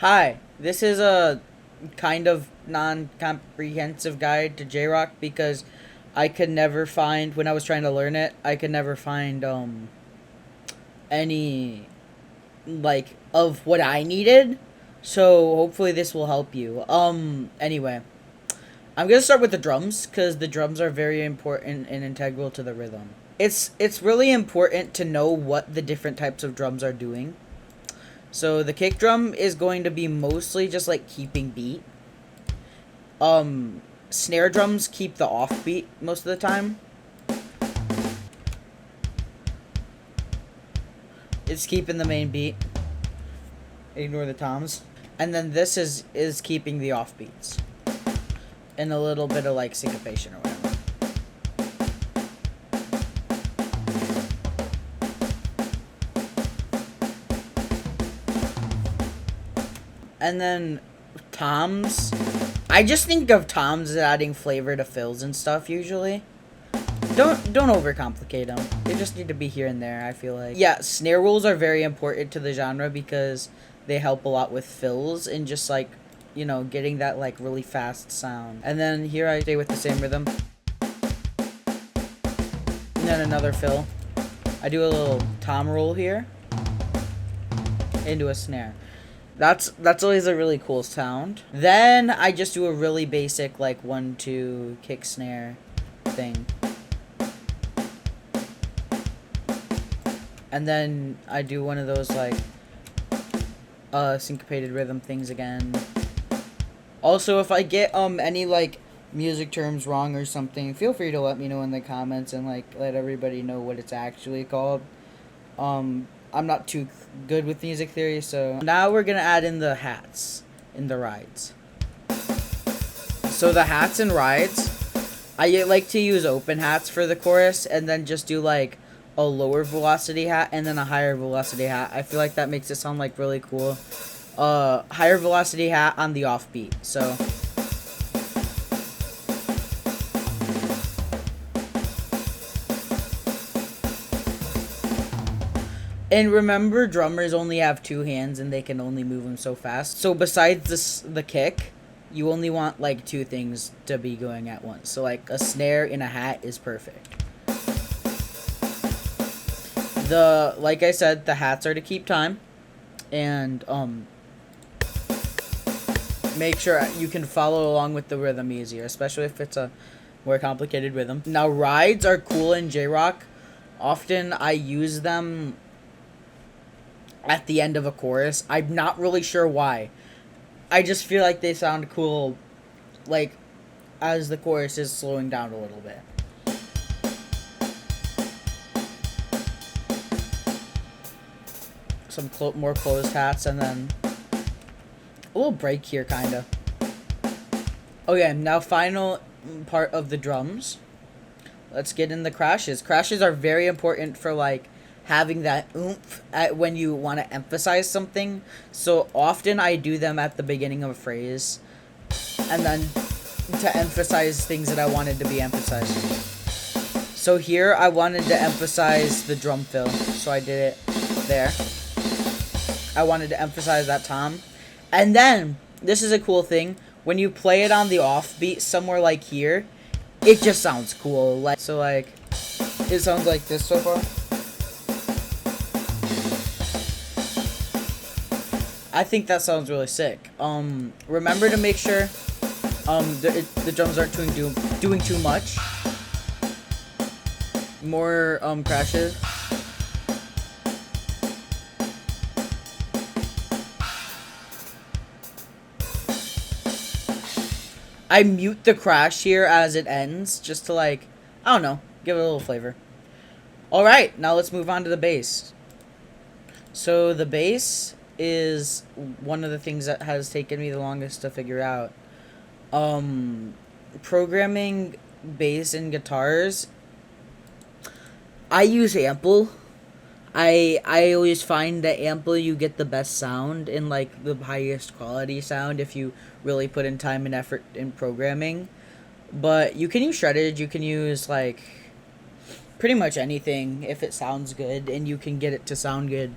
Hi, this is a kind of non-comprehensive guide to J-Rock because I could never find, when I was trying to learn it, I could never find any like of what I needed. So hopefully this will help you. Anyway, I'm going to start with the drums cuz the drums are very important and integral to the rhythm. It's really important to know what the different types of drums are doing. So the kick drum is going to be mostly just like keeping beat. Snare drums keep the offbeat most of the time. It's keeping the main beat. Ignore the toms. And then this is keeping the offbeats. And a little bit of like syncopation or whatever. And then toms. I just think of toms as adding flavor to fills and stuff usually. Don't overcomplicate them. They just need to be here and there, I feel like. Yeah, snare rolls are very important to the genre because they help a lot with fills and just like, you know, getting that like really fast sound. And then here I stay with the same rhythm. And then another fill. I do a little tom roll here into a snare. That's always a really cool sound. Then I just do a really basic like 1-2 kick snare thing. And then I do one of those like syncopated rhythm things again. Also, if I get any like music terms wrong or something, feel free to let me know in the comments and like let everybody know what it's actually called. I'm not too good with music theory, so now we're gonna add in the hats in the rides. So the hats and rides, I like to use open hats for the chorus and then just do like a lower velocity hat and then a higher velocity hat. I feel like that makes it sound like really cool. Higher velocity hat on the offbeat. So and remember, drummers only have two hands and they can only move them so fast. So besides the kick, you only want like two things to be going at once. So like a snare and a hat is perfect. Like I said, the hats are to keep time, and make sure you can follow along with the rhythm easier, especially if it's a more complicated rhythm. Now rides are cool in J-Rock. Often I use them at the end of a chorus. I'm not really sure why. I just feel like they sound cool, like as the chorus is slowing down a little bit. Some more closed hats, and then a little break here, kind of. Okay, now final part of the drums. Let's get in the crashes. Crashes are very important for like having that oomph when you want to emphasize something. So often I do them at the beginning of a phrase, and then to emphasize things that I wanted to be emphasized. So here I wanted to emphasize the drum fill, so I did it there. I wanted to emphasize that tom. And then, this is a cool thing, when you play it on the offbeat somewhere like here, it just sounds cool. Like, so like, it sounds like this so far. I think that sounds really sick. Remember to make sure the drums aren't doing too much. More crashes. I mute the crash here as it ends, just to like, I don't know, give it a little flavor. Alright, now let's move on to the bass. So the bass is one of the things that has taken me the longest to figure out. Programming bass and guitars, I use Ample. I always find that Ample you get the best sound and like the highest quality sound if you really put in time and effort in programming. But you can use Shredded, you can use like pretty much anything if it sounds good and you can get it to sound good.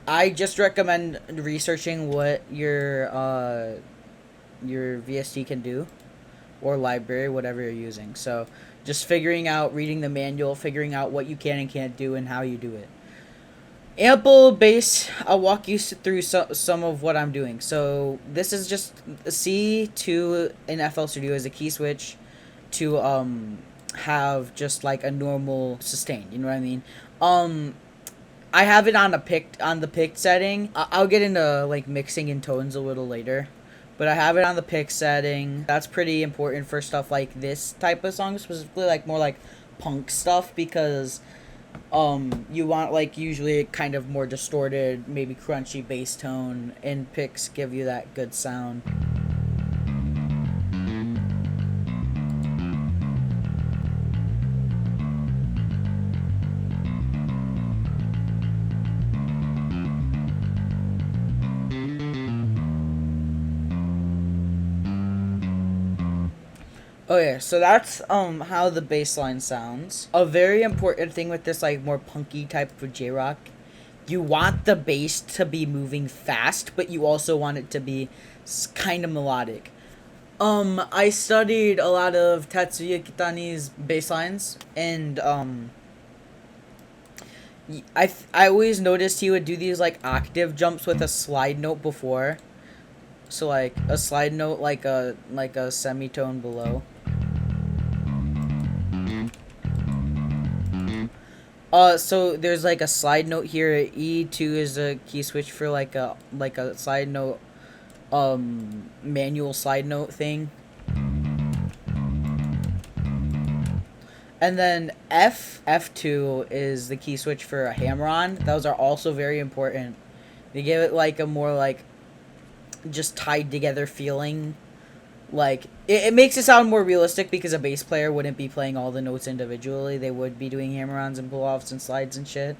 I just recommend researching what your VST can do, or library, whatever you're using. So just figuring out, reading the manual, figuring out what you can and can't do and how you do it. Ample bass, I'll walk you through some of what I'm doing. So this is just C2 in FL Studio is a key switch to have just like a normal sustain, you know what I mean? I have it on the picked setting. I'll get into like mixing in tones a little later. But I have it on the pick setting. That's pretty important for stuff like this type of song, specifically like more like punk stuff, because you want like usually kind of more distorted, maybe crunchy bass tone, and picks give you that good sound. Oh yeah, so that's how the bass line sounds. A very important thing with this like more punky type of J-rock, you want the bass to be moving fast, but you also want it to be kind of melodic. I studied a lot of Tatsuya Kitani's bass lines, and I always noticed he would do these like octave jumps with a slide note before. So like a slide note like a semitone below. So there's like a slide note here. E2 is a key switch for like a slide note, manual slide note thing. And then F2 is the key switch for a hammer-on. Those are also very important. They give it like a more like just tied together feeling. Like it makes it sound more realistic because a bass player wouldn't be playing all the notes individually. They would be doing hammer-ons and pull-offs and slides and shit.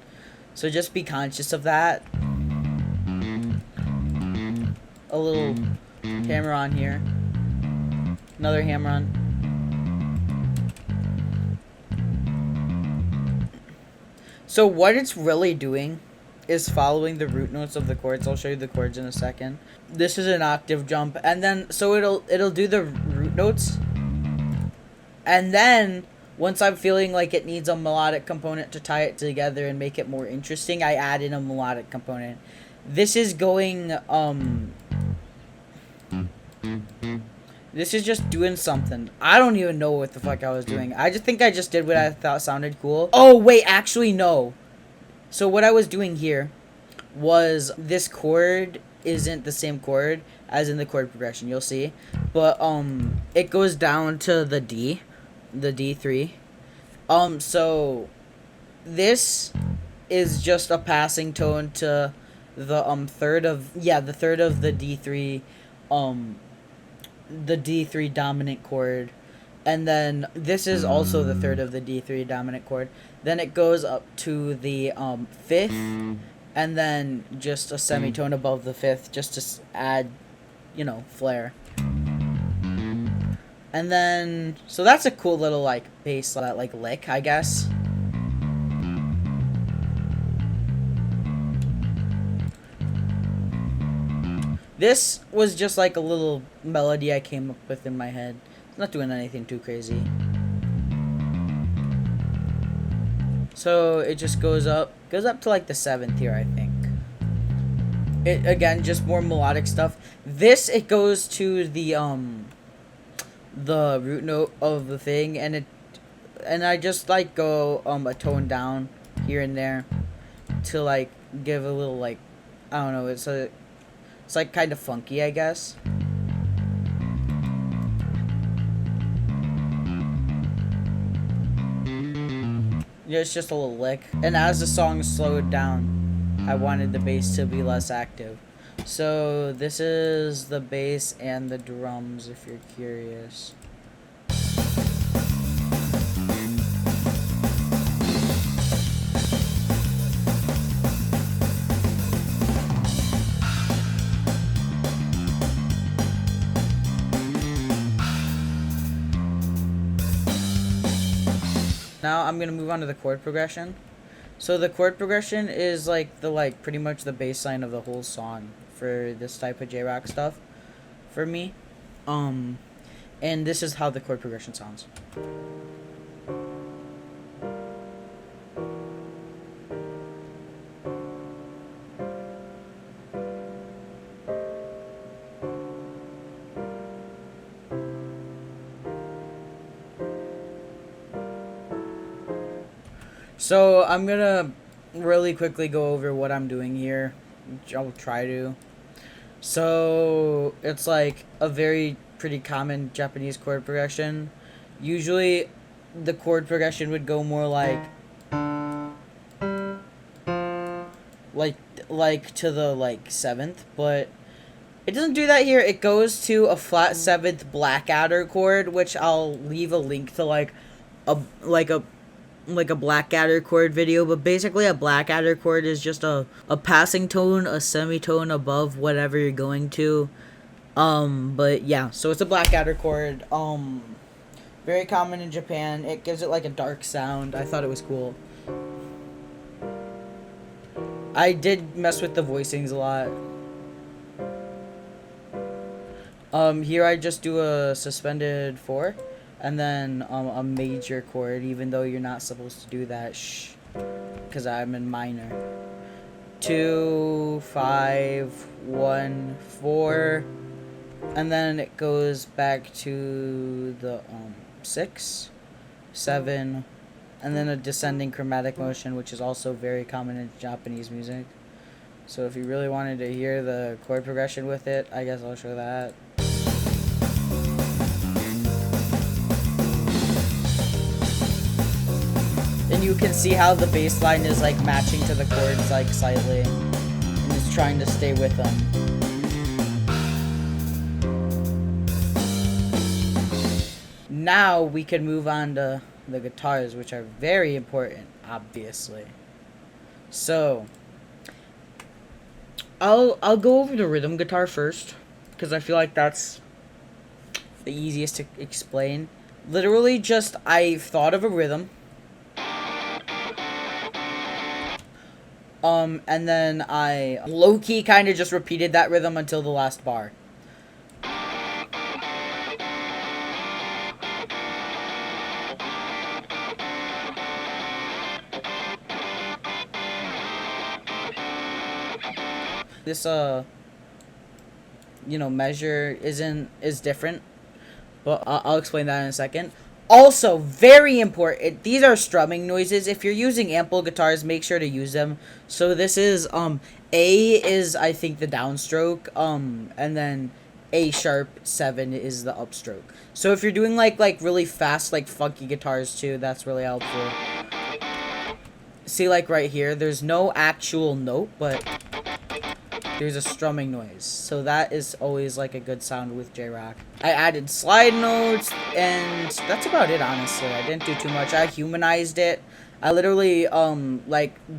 So just be conscious of that. A little hammer-on here. Another hammer-on. So what it's really doing is following the root notes of the chords. I'll show you the chords in a second. This is an octave jump, and then so it'll do the root notes, and then once I'm feeling like it needs a melodic component to tie it together and make it more interesting, I add in a melodic component. This is going this is just doing something. I don't even know what the fuck I was doing. I just think I just did what I thought sounded cool. Oh wait, actually no. So what I was doing here was this chord isn't the same chord as in the chord progression, you'll see. But it goes down to the D, the D3. So this is just a passing tone to the third of the D3 the D3 dominant chord. And then this is also the third of the D3 dominant chord. Then it goes up to the fifth, and then just a semitone above the fifth, just to add, you know, flair. And then, so that's a cool little like bass, like lick, I guess. This was just like a little melody I came up with in my head. It's not doing anything too crazy. So it just goes up to like the seventh here, I think. It again, just more melodic stuff. This, it goes to the root note of the thing, and I just like go a tone down here and there to like give a little like, I don't know, it's like kind of funky, I guess. Yeah, it's just a little lick. And as the song slowed down, I wanted the bass to be less active. So this is the bass and the drums, if you're curious. Now I'm going to move on to the chord progression. So the chord progression is like pretty much the bass line of the whole song for this type of J-rock stuff for me. And this is how the chord progression sounds. So I'm gonna really quickly go over what I'm doing here. I'll try to. So it's like a very pretty common Japanese chord progression. Usually the chord progression would go more like to the like seventh, but it doesn't do that here. It goes to a flat seventh Blackadder chord, which I'll leave a link to a like a Blackadder chord video, but basically a Blackadder chord is just a passing tone, a semitone above whatever you're going to. But yeah, so it's a Blackadder chord. Very common in Japan. It gives it like a dark sound. I thought it was cool. I did mess with the voicings a lot. Here I just do a suspended 4. And then a major chord, even though you're not supposed to do that, because I'm in minor. 2, 5, 1, 4, and then it goes back to the 6, 7, and then a descending chromatic motion, which is also very common in Japanese music. So if you really wanted to hear the chord progression with it, I guess I'll show that. And you can see how the bass line is like matching to the chords like slightly, and is trying to stay with them. Now we can move on to the guitars, which are very important, obviously. So I'll go over the rhythm guitar first, because I feel like that's the easiest to explain. Literally just I thought of a rhythm. And then I low-key kind of just repeated that rhythm until the last bar. This, measure is different, but I'll explain that in a second. Also, very important, these are strumming noises. If you're using ample guitars, make sure to use them. So this is, A is, I think, the downstroke, and then A sharp 7 is the upstroke. So if you're doing, like really fast, like, funky guitars, too, that's really helpful. See, like, right here, there's no actual note, but there's a strumming noise, so that is always like a good sound with J-Rock. I added slide notes, and that's about it, honestly. I didn't do too much. I humanized it. I literally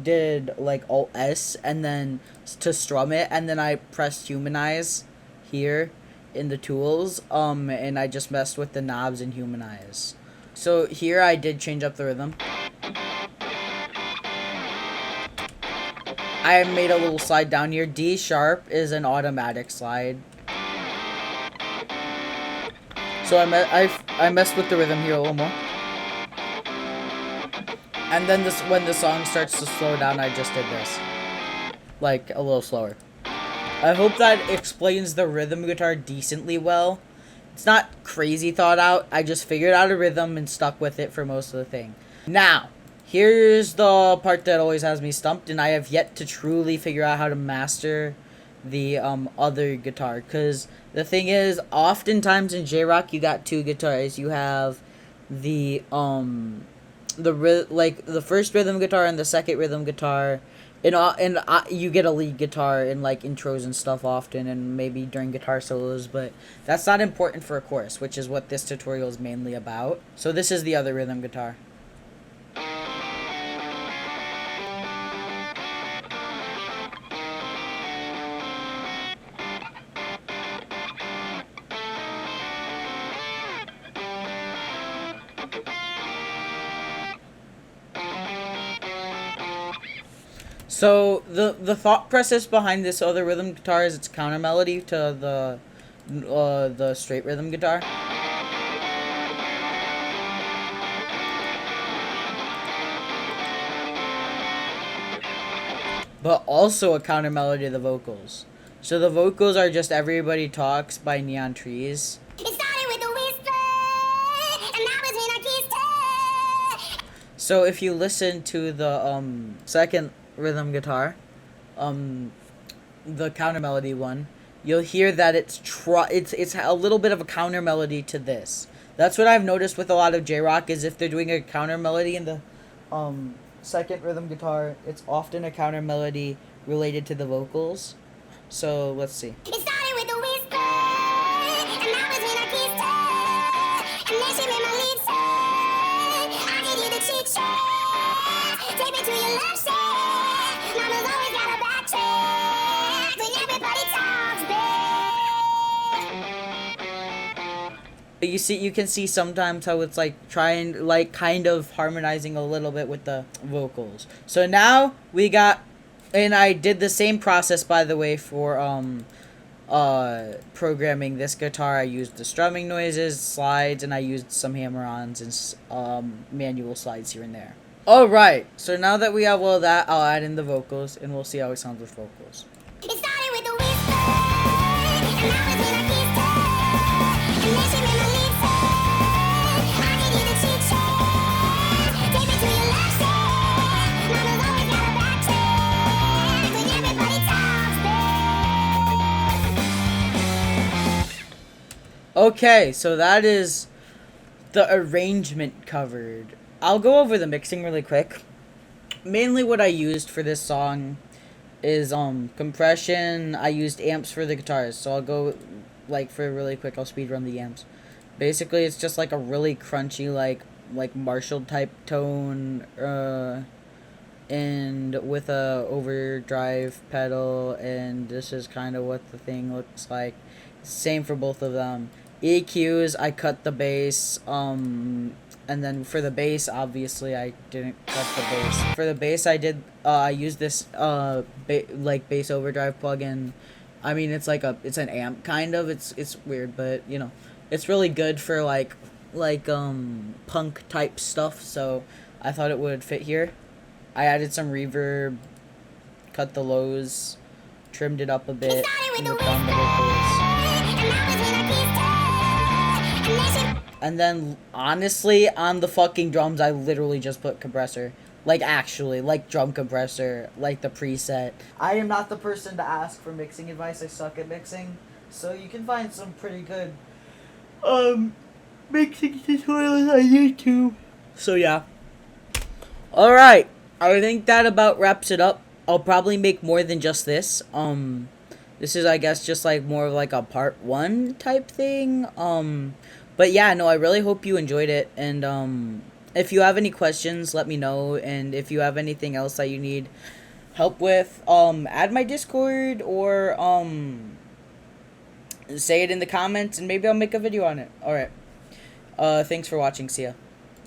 did like Alt S and then to strum it, and then I pressed humanize here in the tools, and I just messed with the knobs and humanize. So here I did change up the rhythm. I made a little slide down here. D sharp is an automatic slide. So I messed with the rhythm here a little more. And then when the song starts to slow down, I just did this. Like, a little slower. I hope that explains the rhythm guitar decently well. It's not crazy thought out. I just figured out a rhythm and stuck with it for most of the thing. Now, here's the part that always has me stumped, and I have yet to truly figure out how to master the other guitar. Because the thing is, oftentimes in J-Rock, you got 2 guitars. You have the first rhythm guitar and the second rhythm guitar. And you get a lead guitar in like intros and stuff often, and maybe during guitar solos, but that's not important for a chorus, which is what this tutorial is mainly about. So this is the other rhythm guitar. So the thought process behind this other rhythm guitar is it's counter melody to the straight rhythm guitar. But also a counter melody to the vocals. So the vocals are just Everybody Talks by Neon Trees. It started with a whisper, and now it's when I kissed her. So if you listen to the second rhythm guitar, the counter melody one, you'll hear that it's a little bit of a counter melody to this. That's what I've noticed with a lot of J-rock, is if they're doing a counter melody in the second rhythm guitar, it's often a counter melody related to the vocals. So let's see. It started with a whisper, and now it's when I kissed her, and then she made my lips hurt. I give you the chick shot, take me to your left side. Mama's always got a backtrack when everybody talks back. You can see sometimes how it's like trying, like kind of harmonizing a little bit with the vocals. So now we got, and I did the same process, by the way, for programming this guitar. I used the strumming noises, slides, and I used some hammer-ons and manual slides here and there. Alright, so now that we have all that, I'll add in the vocals, and we'll see how it sounds with vocals. It started with a whisper, and now it's when I kissed her, and then she made my lips hurt. I give you the chick shot, take me to your left side. Mama's always got a backtrack when everybody talks back. Okay, so that is the arrangement covered. I'll go over the mixing really quick. Mainly what I used for this song is compression. I used amps for the guitars, so I'll go like for really quick. I'll speed run the amps. Basically, it's just like a really crunchy like Marshall type tone, and with a overdrive pedal, and this is kind of what the thing looks like. Same for both of them. EQs, I cut the bass, and then for the bass, obviously, I didn't cut the bass. For the bass, I used this, like, bass overdrive plugin. I mean, it's an amp, kind of. It's weird, but, you know, it's really good for, like, punk type stuff, so I thought it would fit here. I added some reverb, cut the lows, trimmed it up a bit, and worked on the vocals. And then, honestly, on the fucking drums, I literally just put compressor. Like, actually, like drum compressor, like the preset. I am not the person to ask for mixing advice. I suck at mixing. So you can find some pretty good, mixing tutorials on YouTube. So, yeah. Alright. I think that about wraps it up. I'll probably make more than just this. This is, I guess, just like more of like a part 1 type thing. But yeah, no, I really hope you enjoyed it, and if you have any questions, let me know, and if you have anything else that you need help with, add my Discord, or say it in the comments, and maybe I'll make a video on it. Alright, thanks for watching, see ya.